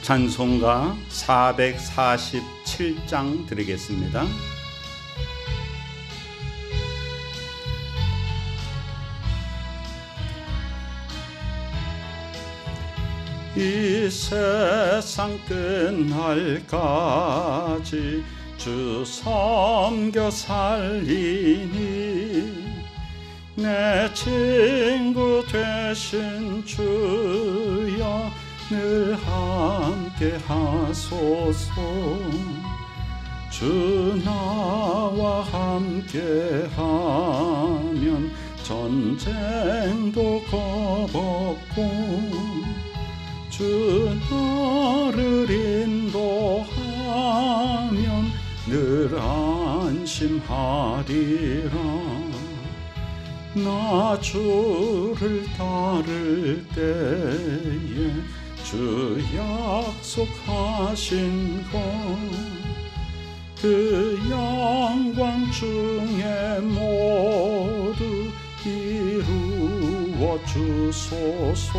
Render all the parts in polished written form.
찬송가 447장 드리겠습니다. 이 세상 끝날까지 주 섬겨 살리니 내 친구 되신 주여 늘 함께 하소서. 주 나와 함께 하면 전쟁도 겁없고 주 나를 인도하면 늘 안심하리라. 나 주를 따를 때에 주 약속하신 것 그 영광 중에 모두 이루어 주소서.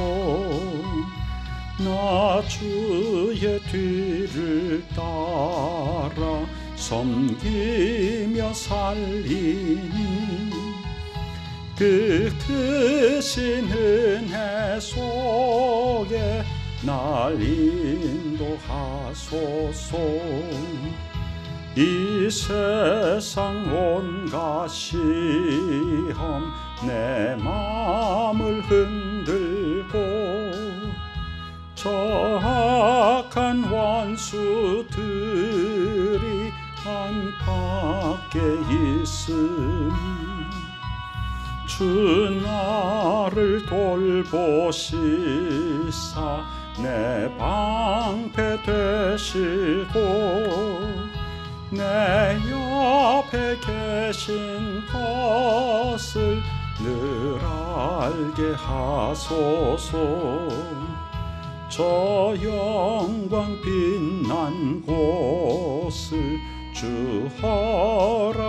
나 주의 뒤를 따라 섬기며 살리니 그 크신 은혜 속에 날 인도하소서. 이 세상 온갖 시험 내 마음을 흔들고 저 악한 원수들이 안팎에 있으니 주 나를 돌보시사 내 방패 되시고 내 옆에 계신 것을 늘 알게 하소서. 저 영광 빛난 곳을 주 허락했으니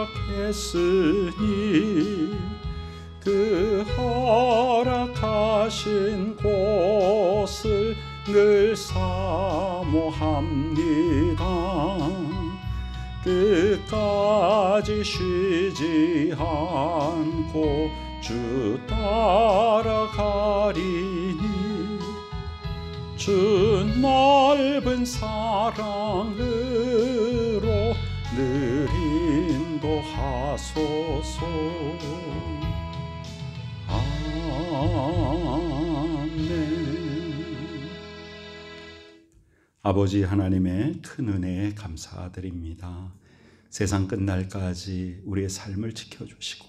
그 허락하신 곳을 늘 사모합니다. 끝까지 쉬지 않고 주 따라가리니 주 넓은 사랑으로 늘 인도하소서. 아멘. 아버지 하나님의 큰 은혜에 감사드립니다. 세상 끝날까지 우리의 삶을 지켜주시고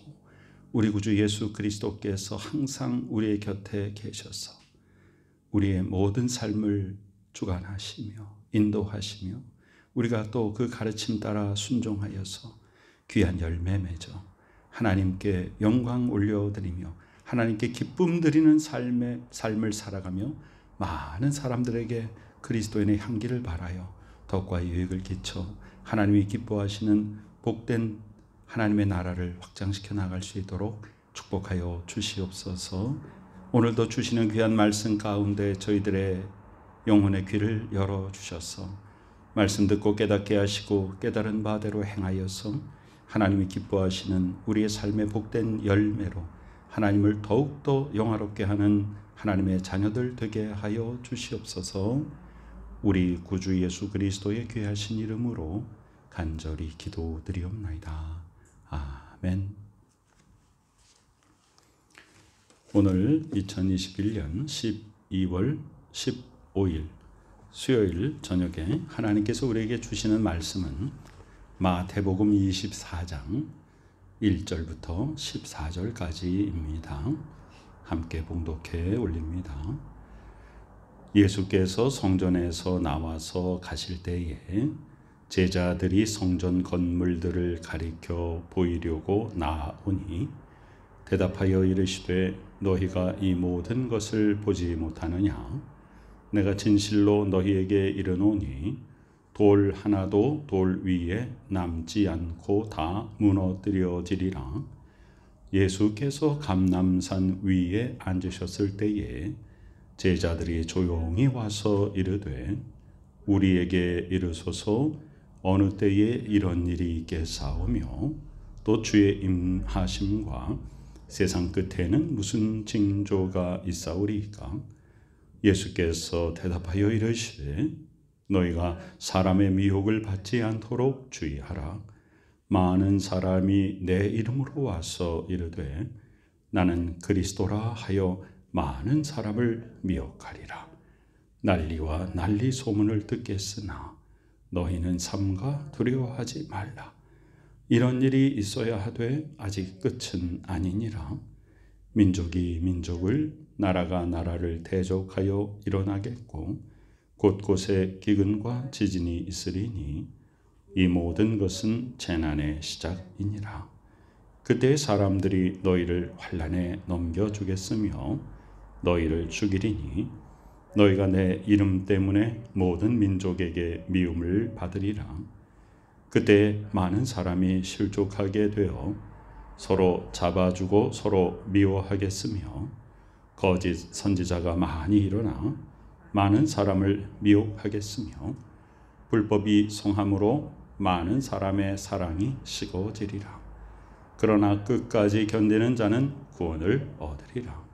우리 구주 예수 그리스도께서 항상 우리의 곁에 계셔서 우리의 모든 삶을 주관하시며 인도하시며 우리가 또 그 가르침 따라 순종하여서 귀한 열매 맺어 하나님께 영광 올려드리며 하나님께 기쁨 드리는 삶을 살아가며 많은 사람들에게 그리스도인의 향기를 발하여 덕과 유익을 끼쳐 하나님이 기뻐하시는 복된 하나님의 나라를 확장시켜 나갈 수 있도록 축복하여 주시옵소서. 오늘도 주시는 귀한 말씀 가운데 저희들의 영혼의 귀를 열어주셔서 말씀 듣고 깨닫게 하시고 깨달은 바대로 행하여서 하나님이 기뻐하시는 우리의 삶의 복된 열매로 하나님을 더욱더 영화롭게 하는 하나님의 자녀들 되게 하여 주시옵소서. 우리 구주 예수 그리스도의 귀하신 이름으로 간절히 기도드리옵나이다. 아멘. 오늘 2021년 12월 15일 수요일 저녁에 하나님께서 우리에게 주시는 말씀은 마태복음 24장 1절부터 14절까지입니다. 함께 봉독해 올립니다. 예수께서 성전에서 나와서 가실 때에 제자들이 성전 건물들을 가리켜 보이려고 나아오니 대답하여 이르시되 너희가 이 모든 것을 보지 못하느냐? 내가 진실로 너희에게 이르노니 돌 하나도 돌 위에 남지 않고 다 무너뜨려지리라. 예수께서 감람산 위에 앉으셨을 때에 제자들이 조용히 와서 이르되 우리에게 이르소서. 어느 때에 이런 일이 있겠사오며 또 주의 임하심과 세상 끝에는 무슨 징조가 있사오리이까? 예수께서 대답하여 이르시되 너희가 사람의 미혹을 받지 않도록 주의하라. 많은 사람이 내 이름으로 와서 이르되 나는 그리스도라 하여 많은 사람을 미혹하리라. 난리와 난리 소문을 듣겠으나 너희는 삼가 두려워하지 말라. 이런 일이 있어야 하되 아직 끝은 아니니라. 민족이 민족을, 나라가 나라를 대적하여 일어나겠고 곳곳에 기근과 지진이 있으리니 이 모든 것은 재난의 시작이니라. 그때 사람들이 너희를 환난에 넘겨주겠으며 너희를 죽이리니 너희가 내 이름 때문에 모든 민족에게 미움을 받으리라. 그때 많은 사람이 실족하게 되어 서로 잡아주고 서로 미워하겠으며 거짓 선지자가 많이 일어나 많은 사람을 미혹하겠으며 불법이 성함으로 많은 사람의 사랑이 식어지리라. 그러나 끝까지 견디는 자는 구원을 얻으리라.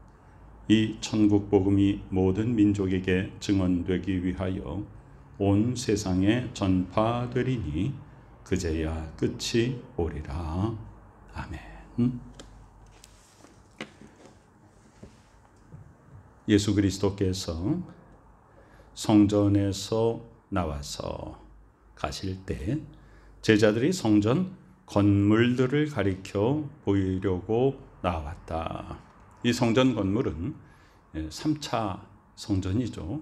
이 천국 복음이 모든 민족에게 증언되기 위하여 온 세상에 전파되리니 그제야 끝이 오리라. 아멘. 예수 그리스도께서 성전에서 나와서 가실 때 제자들이 성전 건물들을 가리켜 보이려고 나왔다. 이 성전 건물은 3차 성전이죠.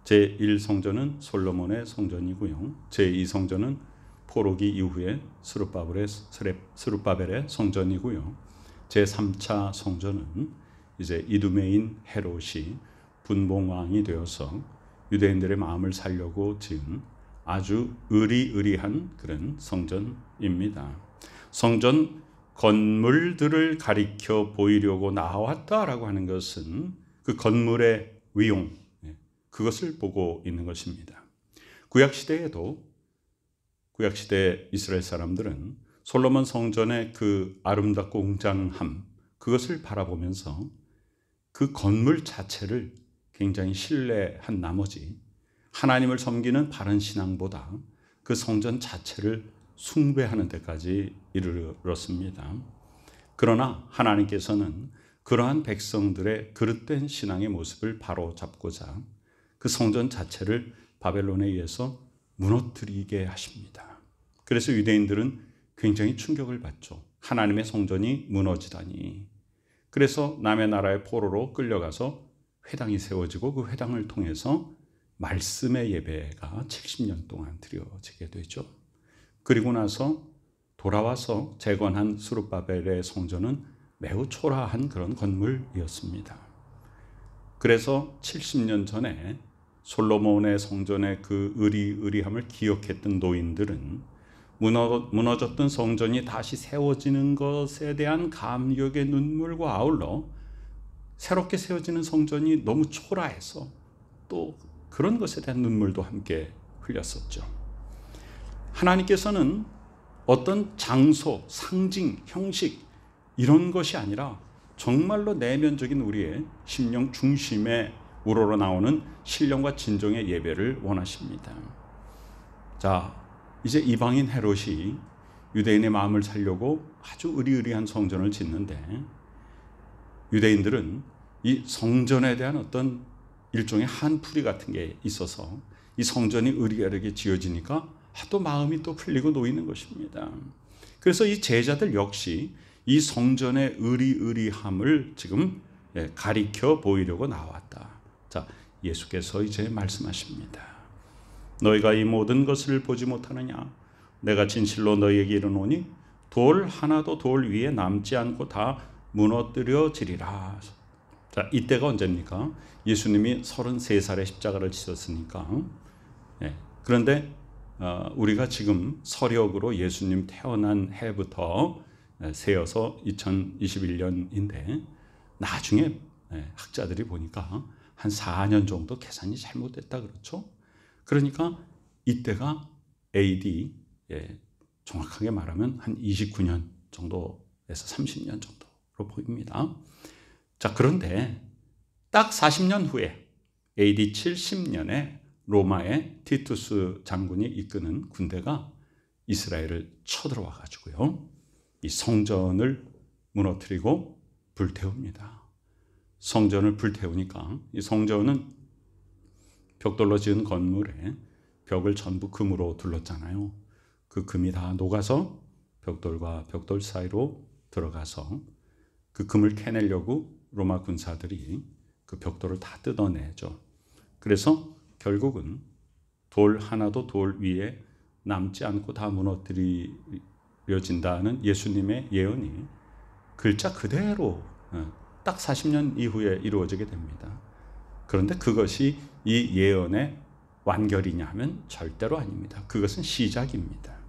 제1성전은 솔로몬의 성전이고요. 제2성전은 포로기 이후에 스룹바벨의 성전이고요. 제3차 성전은 이제 이두메인 헤롯이 분봉왕이 되어서 유대인들의 마음을 살려고 지은 아주 의리의리한 그런 성전입니다. 성전 건물들을 가리켜 보이려고 나왔다라고 하는 것은 그 건물의 위용, 그것을 보고 있는 것입니다. 구약시대 이스라엘 사람들은 솔로몬 성전의 그 아름답고 웅장함, 그것을 바라보면서 그 건물 자체를 굉장히 신뢰한 나머지 하나님을 섬기는 바른 신앙보다 그 성전 자체를 숭배하는 데까지 이르렀습니다. 그러나 하나님께서는 그러한 백성들의 그릇된 신앙의 모습을 바로잡고자 그 성전 자체를 바벨론에 의해서 무너뜨리게 하십니다. 그래서 유대인들은 굉장히 충격을 받죠. 하나님의 성전이 무너지다니. 그래서 남의 나라의 포로로 끌려가서 회당이 세워지고 그 회당을 통해서 말씀의 예배가 70년 동안 드려지게 되죠. 그리고 나서 돌아와서 재건한 스룹바벨의 성전은 매우 초라한 그런 건물이었습니다. 그래서 70년 전에 솔로몬의 성전의 그 의리의리함을 기억했던 노인들은 무너졌던 성전이 다시 세워지는 것에 대한 감격의 눈물과 아울러 새롭게 세워지는 성전이 너무 초라해서 또 그런 것에 대한 눈물도 함께 흘렸었죠. 하나님께서는 어떤 장소, 상징, 형식 이런 것이 아니라 정말로 내면적인 우리의 심령 중심에 우러러 나오는 신령과 진정의 예배를 원하십니다. 자, 이제 이방인 헤롯이 유대인의 마음을 살려고 아주 의리의리한 성전을 짓는데 유대인들은 이 성전에 대한 어떤 일종의 한풀이 같은 게 있어서 이 성전이 의리하게 지어지니까 또 마음이 또 풀리고 놓이는 것입니다. 그래서 이 제자들 역시 이 성전의 의리의리함을 지금 가리켜 보이려고 나왔다. 자, 예수께서 이제 말씀하십니다. 너희가 이 모든 것을 보지 못하느냐? 내가 진실로 너희에게 이르노니 돌 하나도 돌 위에 남지 않고 다 무너뜨려지리라. 자, 이때가 언제입니까? 예수님이 33살에 십자가를 지셨으니까. 그런데 우리가 지금 서력으로 예수님 태어난 해부터 세어서 2021년인데 나중에 학자들이 보니까 한 4년 정도 계산이 잘못됐다 그렇죠? 그러니까 이때가 AD, 정확하게 말하면 한 29년 정도에서 30년 정도로 보입니다. 자, 그런데 딱 40년 후에 AD 70년에 로마의 티투스 장군이 이끄는 군대가 이스라엘을 쳐들어와 가지고요, 이 성전을 무너뜨리고 불태웁니다. 성전을 불태우니까 이 성전은 벽돌로 지은 건물에 벽을 전부 금으로 둘렀잖아요. 그 금이 다 녹아서 벽돌과 벽돌 사이로 들어가서 그 금을 캐내려고 로마 군사들이 그 벽돌을 다 뜯어내죠. 그래서 결국은 돌 하나도 돌 위에 남지 않고 다 무너뜨려진다는 예수님의 예언이 글자 그대로 딱 40년 이후에 이루어지게 됩니다. 그런데 그것이 이 예언의 완결이냐 하면 절대로 아닙니다. 그것은 시작입니다.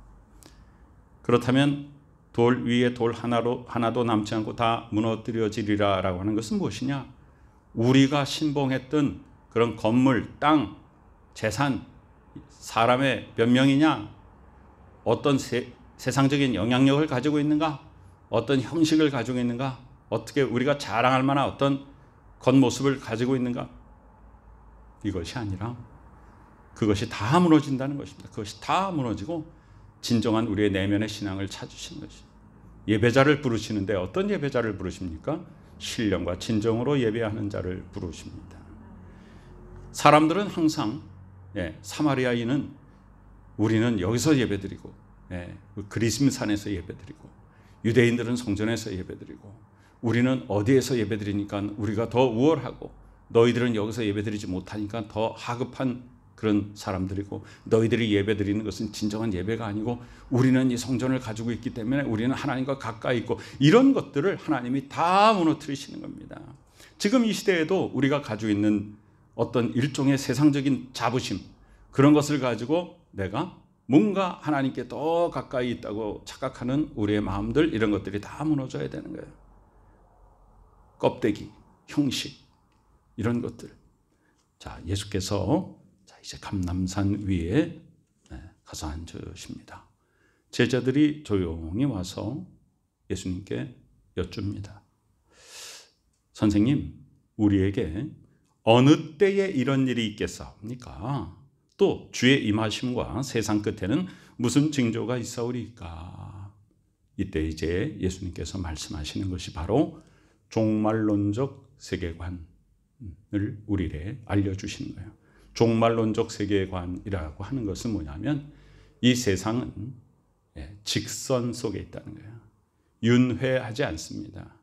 그렇다면 돌 위에 돌 하나도 남지 않고 다 무너뜨려지리라 라고 하는 것은 무엇이냐? 우리가 신봉했던 그런 건물, 땅, 재산, 사람의 몇 명이냐? 어떤 세상적인 영향력을 가지고 있는가? 어떤 형식을 가지고 있는가? 어떻게 우리가 자랑할 만한 어떤 겉모습을 가지고 있는가? 이것이 아니라 그것이 다 무너진다는 것입니다. 그것이 다 무너지고 진정한 우리의 내면의 신앙을 찾으시는 것입니다. 예배자를 부르시는데 어떤 예배자를 부르십니까? 신령과 진정으로 예배하는 자를 부르십니다. 사람들은 항상 사마리아인은 우리는 여기서 예배드리고 그리심산에서 예배드리고 유대인들은 성전에서 예배드리고 우리는 어디에서 예배드리니까 우리가 더 우월하고 너희들은 여기서 예배드리지 못하니까 더 하급한 그런 사람들이고 너희들이 예배드리는 것은 진정한 예배가 아니고 우리는 이 성전을 가지고 있기 때문에 우리는 하나님과 가까이 있고 이런 것들을 하나님이 다 무너뜨리시는 겁니다. 지금 이 시대에도 우리가 가지고 있는 어떤 일종의 세상적인 자부심 그런 것을 가지고 내가 뭔가 하나님께 더 가까이 있다고 착각하는 우리의 마음들 이런 것들이 다 무너져야 되는 거예요. 껍데기, 형식 이런 것들. 자, 예수께서 이제 감람산 위에 가서 앉으십니다. 제자들이 조용히 와서 예수님께 여쭙니다. 선생님, 우리에게 어느 때에 이런 일이 있겠사옵니까? 또 주의 임하심과 세상 끝에는 무슨 징조가 있사오리까? 이때 이제 예수님께서 말씀하시는 것이 바로 종말론적 세계관을 우리에게 알려주시는 거예요. 종말론적 세계관이라고 하는 것은 뭐냐면 이 세상은 직선 속에 있다는 거예요. 윤회하지 않습니다.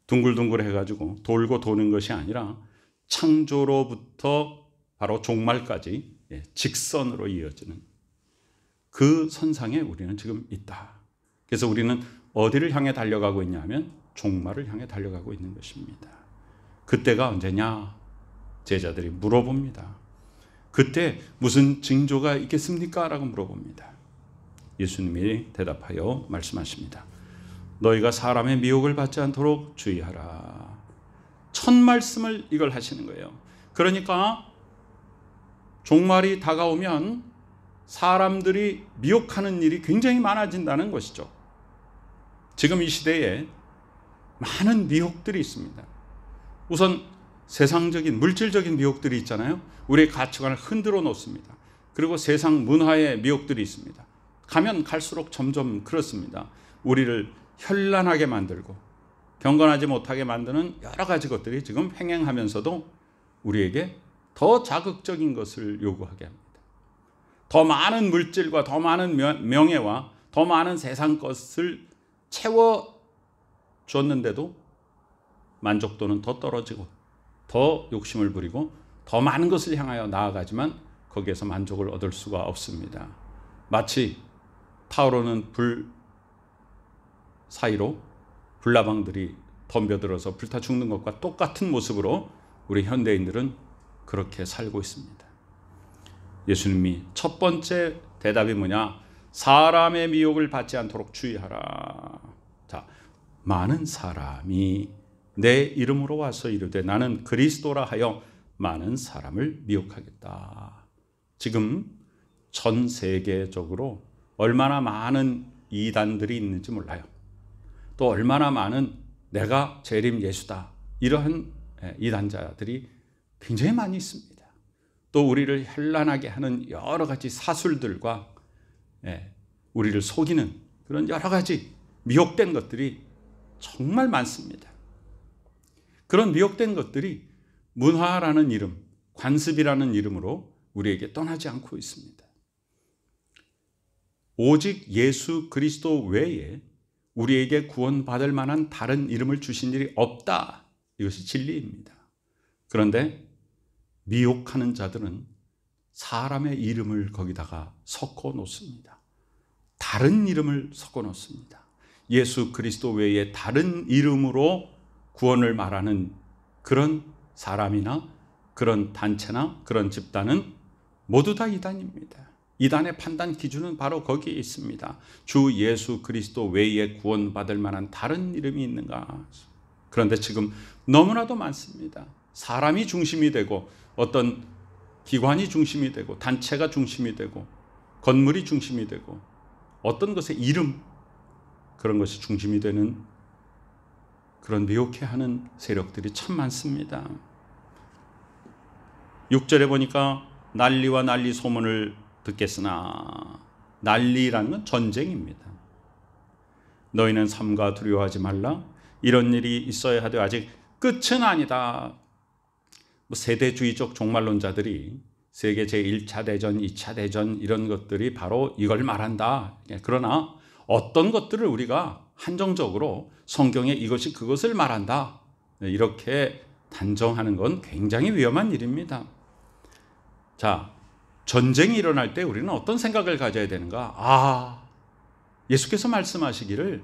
둥글둥글 해가지고 돌고 도는 것이 아니라 창조로부터 바로 종말까지 직선으로 이어지는 그 선상에 우리는 지금 있다. 그래서 우리는 어디를 향해 달려가고 있냐면 종말을 향해 달려가고 있는 것입니다. 그때가 언제냐? 제자들이 물어봅니다. 그때 무슨 징조가 있겠습니까? 라고 물어봅니다. 예수님이 대답하여 말씀하십니다. 너희가 사람의 미혹을 받지 않도록 주의하라. 첫 말씀을 이걸 하시는 거예요. 그러니까 종말이 다가오면 사람들이 미혹하는 일이 굉장히 많아진다는 것이죠. 지금 이 시대에 많은 미혹들이 있습니다. 우선 세상적인 물질적인 미혹들이 있잖아요. 우리의 가치관을 흔들어 놓습니다. 그리고 세상 문화의 미혹들이 있습니다. 가면 갈수록 점점 그렇습니다. 우리를 현란하게 만들고 경건하지 못하게 만드는 여러 가지 것들이 지금 횡행하면서도 우리에게 더 자극적인 것을 요구하게 합니다. 더 많은 물질과 더 많은 명예와 더 많은 세상 것을 채워줬는데도 만족도는 더 떨어지고 더 욕심을 부리고 더 많은 것을 향하여 나아가지만 거기에서 만족을 얻을 수가 없습니다. 마치 타오르는 불 사이로 불나방들이 덤벼들어서 불타 죽는 것과 똑같은 모습으로 우리 현대인들은 그렇게 살고 있습니다. 예수님이 첫 번째 대답이 뭐냐? 사람의 미혹을 받지 않도록 주의하라. 자, 많은 사람이 내 이름으로 와서 이르되 나는 그리스도라 하여 많은 사람을 미혹하겠다. 지금 전 세계적으로 얼마나 많은 이단들이 있는지 몰라요. 또 얼마나 많은 내가 재림 예수다 이러한 이단자들이 굉장히 많이 있습니다. 또 우리를 현란하게 하는 여러 가지 사술들과 우리를 속이는 그런 여러 가지 미혹된 것들이 정말 많습니다. 그런 미혹된 것들이 문화라는 이름, 관습이라는 이름으로 우리에게 떠나지 않고 있습니다. 오직 예수 그리스도 외에 우리에게 구원받을 만한 다른 이름을 주신 일이 없다. 이것이 진리입니다. 그런데 미혹하는 자들은 사람의 이름을 거기다가 섞어 놓습니다. 다른 이름을 섞어 놓습니다. 예수 그리스도 외에 다른 이름으로 구원을 말하는 그런 사람이나 그런 단체나 그런 집단은 모두 다 이단입니다. 이단의 판단 기준은 바로 거기에 있습니다. 주 예수 그리스도 외에 구원받을 만한 다른 이름이 있는가? 그런데 지금 너무나도 많습니다. 사람이 중심이 되고 어떤 기관이 중심이 되고 단체가 중심이 되고 건물이 중심이 되고 어떤 것의 이름 그런 것이 중심이 되는 그런 미혹해하는 세력들이 참 많습니다. 6절에 보니까 난리와 난리 소문을 듣겠으나 난리라는 건 전쟁입니다. 너희는 삼가 두려워하지 말라. 이런 일이 있어야 하되 아직 끝은 아니다. 세대주의적 종말론자들이 세계 제1차 대전, 2차 대전 이런 것들이 바로 이걸 말한다. 그러나 어떤 것들을 우리가 한정적으로 성경에 이것이 그것을 말한다. 이렇게 단정하는 건 굉장히 위험한 일입니다. 자, 전쟁이 일어날 때 우리는 어떤 생각을 가져야 되는가? 예수께서 말씀하시기를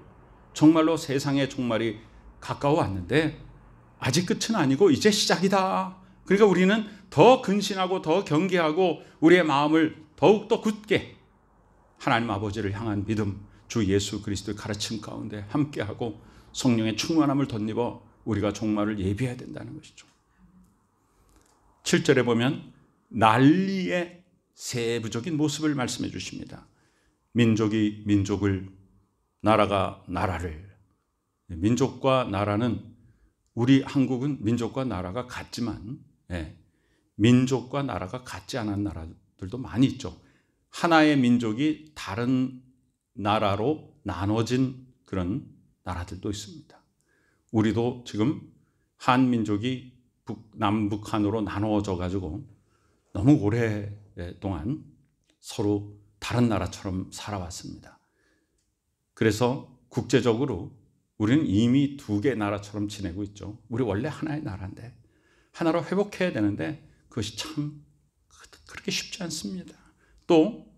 정말로 세상의 종말이 가까워 왔는데 아직 끝은 아니고 이제 시작이다. 그러니까 우리는 더 근신하고 더 경계하고 우리의 마음을 더욱더 굳게 하나님 아버지를 향한 믿음, 주 예수 그리스도의 가르침 가운데 함께하고 성령의 충만함을 덧입어 우리가 종말을 예비해야 된다는 것이죠. 7절에 보면 난리의 세부적인 모습을 말씀해 주십니다. 민족이 민족을, 나라가 나라를. 민족과 나라는 우리 한국은 민족과 나라가 같지만 민족과 나라가 같지 않은 나라들도 많이 있죠. 하나의 민족이 다른 나라로 나눠진 그런 나라들도 있습니다. 우리도 지금 한민족이 남북한으로 나눠져 가지고 너무 오랫동안 서로 다른 나라처럼 살아왔습니다. 그래서 국제적으로 우리는 이미 두 개 나라처럼 지내고 있죠. 우리 원래 하나의 나라인데 하나로 회복해야 되는데 그것이 참 그렇게 쉽지 않습니다. 또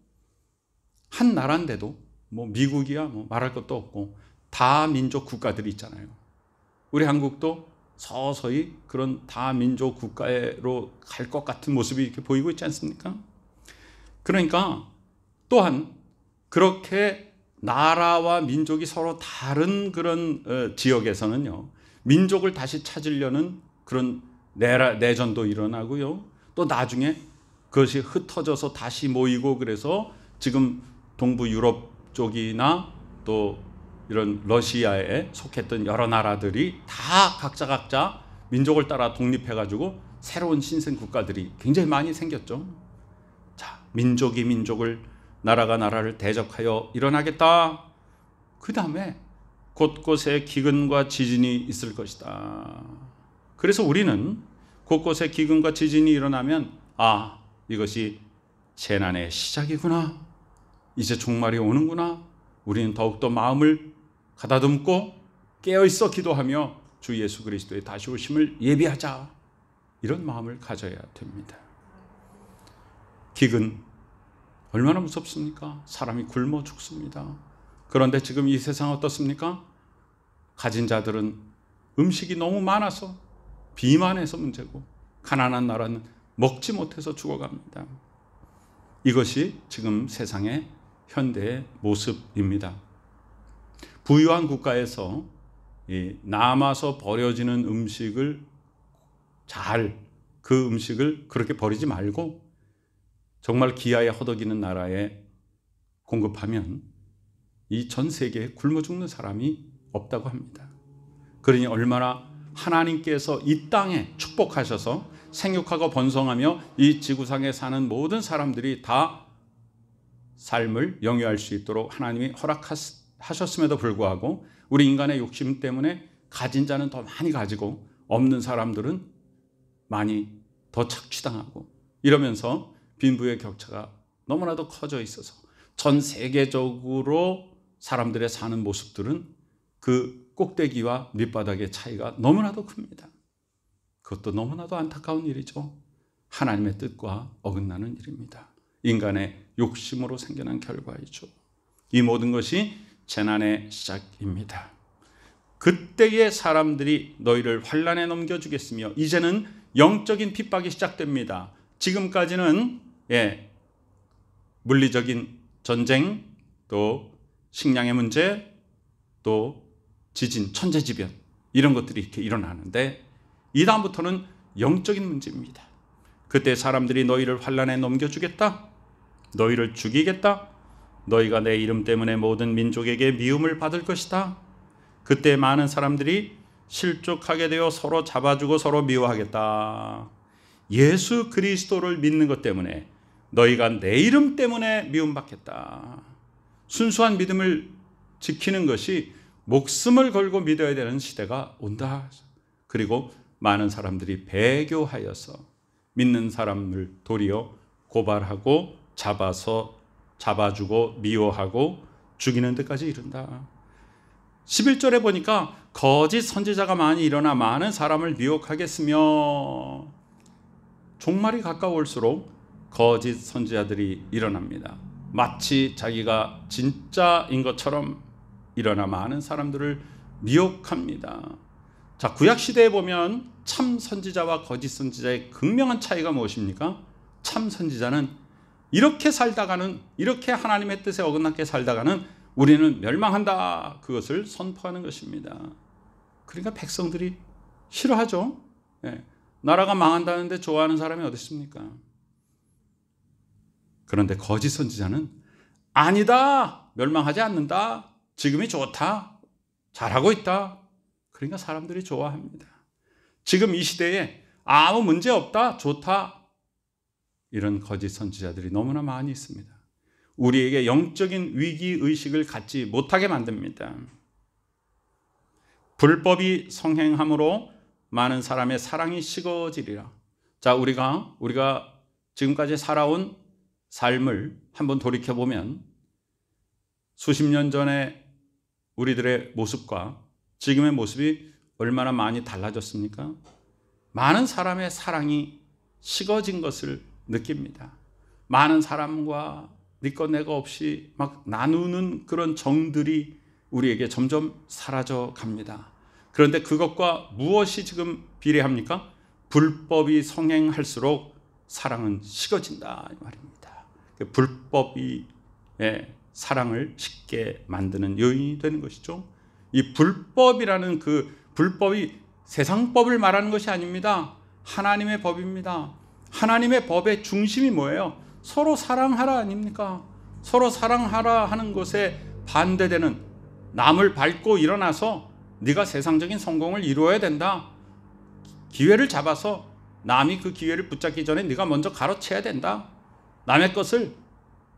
한 나라인데도 미국이야 말할 것도 없고 다민족 국가들이 있잖아요. 우리 한국도 서서히 그런 다민족 국가로 갈 것 같은 모습이 이렇게 보이고 있지 않습니까? 그러니까 또한 그렇게 나라와 민족이 서로 다른 그런 지역에서는요, 민족을 다시 찾으려는 그런 내전도 일어나고요. 또 나중에 그것이 흩어져서 다시 모이고 그래서 지금 동부 유럽 쪽이나 또 이런 러시아에 속했던 여러 나라들이 다 각자 민족을 따라 독립해가지고 새로운 신생 국가들이 굉장히 많이 생겼죠. 자, 민족이 민족을, 나라가 나라를 대적하여 일어나겠다. 그 다음에 곳곳에 기근과 지진이 있을 것이다. 그래서 우리는 곳곳에 기근과 지진이 일어나면 이것이 재난의 시작이구나. 이제 종말이 오는구나. 우리는 더욱더 마음을 가다듬고 깨어있어 기도하며 주 예수 그리스도의 다시 오심을 예비하자. 이런 마음을 가져야 됩니다. 기근 얼마나 무섭습니까? 사람이 굶어 죽습니다. 그런데 지금 이 세상 어떻습니까? 가진 자들은 음식이 너무 많아서 비만해서 문제고 가난한 나라는 먹지 못해서 죽어갑니다. 이것이 지금 세상의 현대의 모습입니다. 부유한 국가에서 남아서 버려지는 음식을 잘 그 음식을 그렇게 버리지 말고 정말 기아에 허덕이는 나라에 공급하면 이 전 세계에 굶어 죽는 사람이 없다고 합니다. 그러니 얼마나 하나님께서 이 땅에 축복하셔서 생육하고 번성하며 이 지구상에 사는 모든 사람들이 다 삶을 영위할 수 있도록 하나님이 허락하셨음에도 불구하고 우리 인간의 욕심 때문에 가진 자는 더 많이 가지고 없는 사람들은 많이 더 착취당하고 이러면서 빈부의 격차가 너무나도 커져 있어서 전 세계적으로 사람들의 사는 모습들은 그 꼭대기와 밑바닥의 차이가 너무나도 큽니다. 그것도 너무나도 안타까운 일이죠. 하나님의 뜻과 어긋나는 일입니다. 인간의 욕심으로 생겨난 결과이죠. 이 모든 것이 재난의 시작입니다. 그때의 사람들이 너희를 환난에 넘겨주겠으며 이제는 영적인 핍박이 시작됩니다. 지금까지는 물리적인 전쟁, 또 식량의 문제, 또 지진, 천재지변 이런 것들이 이렇게 일어나는데 이 다음부터는 영적인 문제입니다. 그때 사람들이 너희를 환난에 넘겨주겠다, 너희를 죽이겠다, 너희가 내 이름 때문에 모든 민족에게 미움을 받을 것이다. 그때 많은 사람들이 실족하게 되어 서로 잡아주고 서로 미워하겠다. 예수 그리스도를 믿는 것 때문에 너희가 내 이름 때문에 미움받겠다. 순수한 믿음을 지키는 것이 목숨을 걸고 믿어야 되는 시대가 온다. 그리고 많은 사람들이 배교하여서 믿는 사람을 도리어 고발하고 잡아주고 미워하고 죽이는 데까지 이른다. 11절에 보니까 거짓 선지자가 많이 일어나 많은 사람을 미혹하게 했으며 종말이 가까울수록 거짓 선지자들이 일어납니다. 마치 자기가 진짜인 것처럼 일어나 많은 사람들을 미혹합니다. 자, 구약시대에 보면 참 선지자와 거짓 선지자의 극명한 차이가 무엇입니까? 참 선지자는 이렇게 살다가는, 이렇게 하나님의 뜻에 어긋나게 살다가는 우리는 멸망한다, 그것을 선포하는 것입니다. 그러니까 백성들이 싫어하죠. 나라가 망한다는데 좋아하는 사람이 어디 있습니까? 그런데 거짓 선지자는 아니다, 멸망하지 않는다, 지금이 좋다, 잘하고 있다. 그러니까 사람들이 좋아합니다. 지금 이 시대에 아무 문제 없다, 좋다, 이런 거짓 선지자들이 너무나 많이 있습니다. 우리에게 영적인 위기의식을 갖지 못하게 만듭니다. 불법이 성행함으로 많은 사람의 사랑이 식어지리라. 자, 우리가 지금까지 살아온 삶을 한번 돌이켜보면 수십 년 전에 우리들의 모습과 지금의 모습이 얼마나 많이 달라졌습니까? 많은 사람의 사랑이 식어진 것을 느낍니다. 많은 사람과 네 것 내가 없이 막 나누는 그런 정들이 우리에게 점점 사라져 갑니다. 그런데 그것과 무엇이 지금 비례합니까? 불법이 성행할수록 사랑은 식어진다, 이 말입니다. 불법이 사랑을 식게 만드는 요인이 되는 것이죠. 이 불법이라는 그 불법이 세상법을 말하는 것이 아닙니다. 하나님의 법입니다. 하나님의 법의 중심이 뭐예요? 서로 사랑하라 아닙니까? 서로 사랑하라 하는 것에 반대되는, 남을 밟고 일어나서 네가 세상적인 성공을 이루어야 된다, 기회를 잡아서 남이 그 기회를 붙잡기 전에 네가 먼저 가로채야 된다, 남의 것을,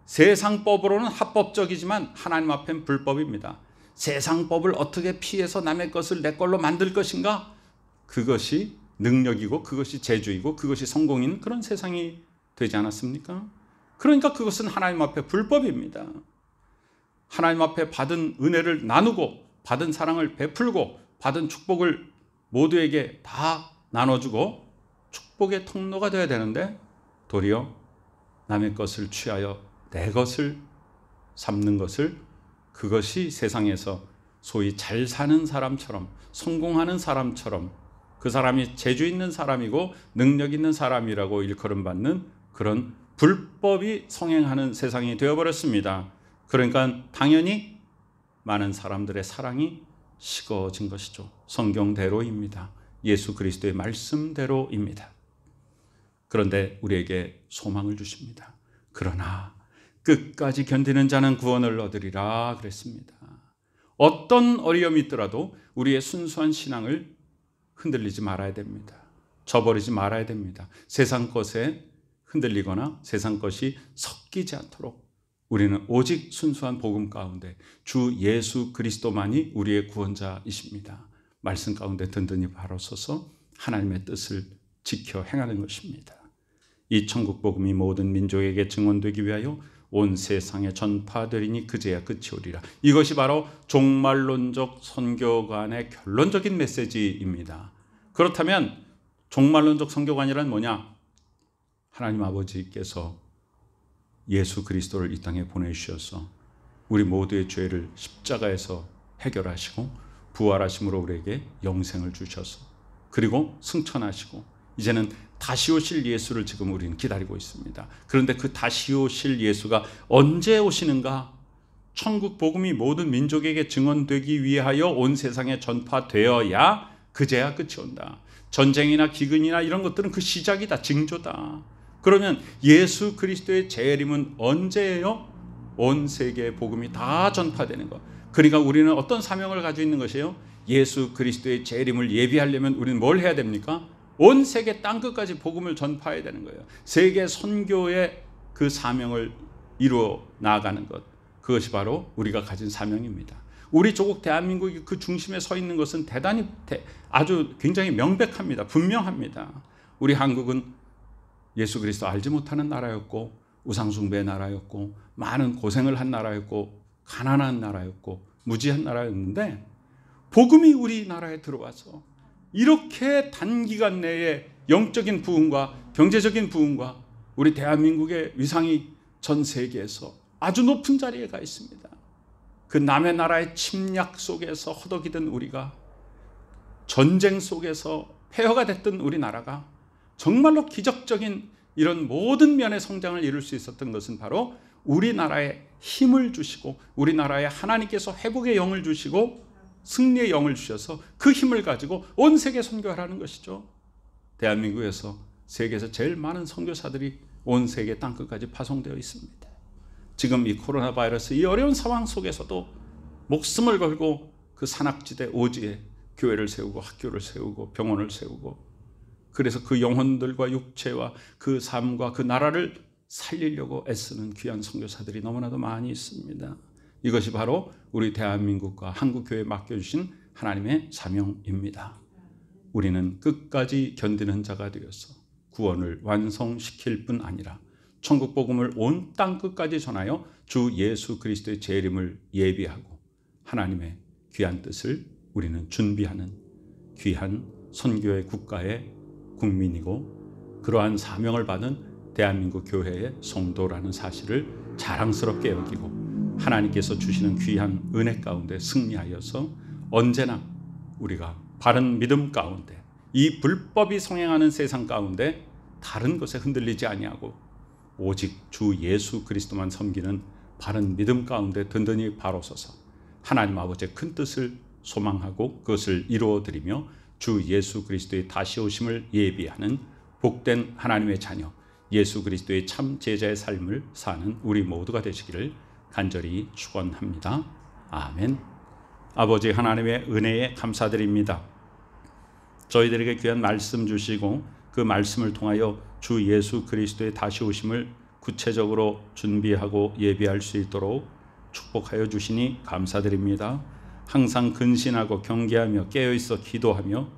세상법으로는 합법적이지만 하나님 앞엔 불법입니다. 세상법을 어떻게 피해서 남의 것을 내 걸로 만들 것인가, 그것이 능력이고 그것이 재주이고 그것이 성공인 그런 세상이 되지 않았습니까? 그러니까 그것은 하나님 앞에 불법입니다. 하나님 앞에 받은 은혜를 나누고 받은 사랑을 베풀고 받은 축복을 모두에게 다 나눠주고 축복의 통로가 되어야 되는데 도리어 남의 것을 취하여 내 것을 삼는 것을, 그것이 세상에서 소위 잘 사는 사람처럼, 성공하는 사람처럼, 그 사람이 재주 있는 사람이고 능력 있는 사람이라고 일컬음받는 그런 불법이 성행하는 세상이 되어버렸습니다. 그러니까 당연히 많은 사람들의 사랑이 식어진 것이죠. 성경대로입니다. 예수 그리스도의 말씀대로입니다. 그런데 우리에게 소망을 주십니다. 그러나 끝까지 견디는 자는 구원을 얻으리라 그랬습니다. 어떤 어려움이 있더라도 우리의 순수한 신앙을 흔들리지 말아야 됩니다. 저버리지 말아야 됩니다. 세상 것에 흔들리거나 세상 것이 섞이지 않도록 우리는 오직 순수한 복음 가운데 주 예수 그리스도만이 우리의 구원자이십니다. 말씀 가운데 든든히 바로 서서 하나님의 뜻을 지켜 행하는 것입니다. 이 천국 복음이 모든 민족에게 증언되기 위하여 온 세상에 전파되리니 그제야 끝이 오리라. 이것이 바로 종말론적 선교관의 결론적인 메시지입니다. 그렇다면 종말론적 선교관이란 뭐냐? 하나님 아버지께서 예수 그리스도를 이 땅에 보내주셔서 우리 모두의 죄를 십자가에서 해결하시고 부활하심으로 우리에게 영생을 주셔서 그리고 승천하시고 이제는 다시 오실 예수를 지금 우리는 기다리고 있습니다. 그런데 그 다시 오실 예수가 언제 오시는가? 천국 복음이 모든 민족에게 증언되기 위하여 온 세상에 전파되어야 그제야 끝이 온다. 전쟁이나 기근이나 이런 것들은 그 시작이다. 징조다. 그러면 예수 그리스도의 재림은 언제예요? 온 세계의 복음이 다 전파되는 것. 그러니까 우리는 어떤 사명을 가지고 있는 것이에요? 예수 그리스도의 재림을 예비하려면 우리는 뭘 해야 됩니까? 온 세계 땅끝까지 복음을 전파해야 되는 거예요. 세계 선교의 그 사명을 이루어 나아가는 것. 그것이 바로 우리가 가진 사명입니다. 우리 조국 대한민국이 그 중심에 서 있는 것은 대단히 아주 굉장히 명백합니다. 분명합니다. 우리 한국은 예수 그리스도 알지 못하는 나라였고 우상숭배의 나라였고 많은 고생을 한 나라였고 가난한 나라였고 무지한 나라였는데 복음이 우리나라에 들어와서 이렇게 단기간 내에 영적인 부흥과 경제적인 부흥과 우리 대한민국의 위상이 전 세계에서 아주 높은 자리에 가 있습니다. 그 남의 나라의 침략 속에서 허덕이던 우리가 전쟁 속에서 폐허가 됐던 우리나라가 정말로 기적적인 이런 모든 면의 성장을 이룰 수 있었던 것은 바로 우리나라에 힘을 주시고 우리나라에 하나님께서 회복의 영을 주시고 승리의 영을 주셔서 그 힘을 가지고 온 세계 선교하라는 것이죠. 대한민국에서 세계에서 제일 많은 선교사들이 온 세계 땅끝까지 파송되어 있습니다. 지금 이 코로나 바이러스 이 어려운 상황 속에서도 목숨을 걸고 그 산악지대 오지에 교회를 세우고 학교를 세우고 병원을 세우고 그래서 그 영혼들과 육체와 그 삶과 그 나라를 살리려고 애쓰는 귀한 선교사들이 너무나도 많이 있습니다. 이것이 바로 우리 대한민국과 한국교회에 맡겨주신 하나님의 사명입니다. 우리는 끝까지 견디는 자가 되어서 구원을 완성시킬 뿐 아니라 천국 복음을 온 땅 끝까지 전하여 주 예수 그리스도의 재림을 예비하고 하나님의 귀한 뜻을 우리는 준비하는 귀한 선교의 국가의 국민이고 그러한 사명을 받은 대한민국 교회의 성도라는 사실을 자랑스럽게 여기고 하나님께서 주시는 귀한 은혜 가운데 승리하여서 언제나 우리가 바른 믿음 가운데 이 불법이 성행하는 세상 가운데 다른 것에 흔들리지 아니하고 오직 주 예수 그리스도만 섬기는 바른 믿음 가운데 든든히 바로 서서 하나님 아버지의 큰 뜻을 소망하고 그것을 이루어드리며 주 예수 그리스도의 다시 오심을 예비하는 복된 하나님의 자녀 예수 그리스도의 참 제자의 삶을 사는 우리 모두가 되시기를 간절히 축원합니다. 아멘. 아버지 하나님의 은혜에 감사드립니다. 저희들에게 귀한 말씀 주시고 그 말씀을 통하여 주 예수 그리스도의 다시 오심을 구체적으로 준비하고 예비할 수 있도록 축복하여 주시니 감사드립니다. 항상 근신하고 경계하며 깨어있어 기도하며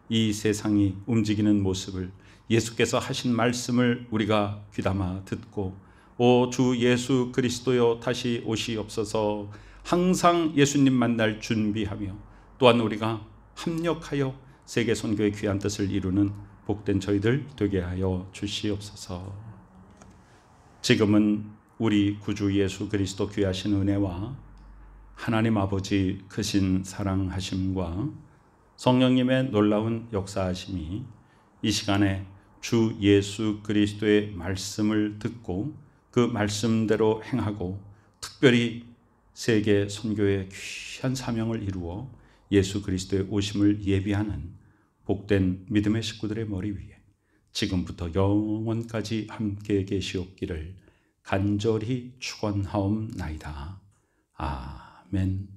이 세상이 움직이는 모습을 예수께서 하신 말씀을 우리가 귀담아 듣고 오 주 예수 그리스도여 다시 오시옵소서 항상 예수님 만날 준비하며 또한 우리가 합력하여 세계 선교의 귀한 뜻을 이루는 복된 저희들 되게 하여 주시옵소서. 지금은 우리 구주 예수 그리스도 귀하신 은혜와 하나님 아버지 크신 사랑하심과 성령님의 놀라운 역사하심이 이 시간에 주 예수 그리스도의 말씀을 듣고 그 말씀대로 행하고 특별히 세계 선교의 귀한 사명을 이루어 예수 그리스도의 오심을 예비하는 복된 믿음의 식구들의 머리 위에 지금부터 영원까지 함께 계시옵기를 간절히 축원하옵나이다. 아멘.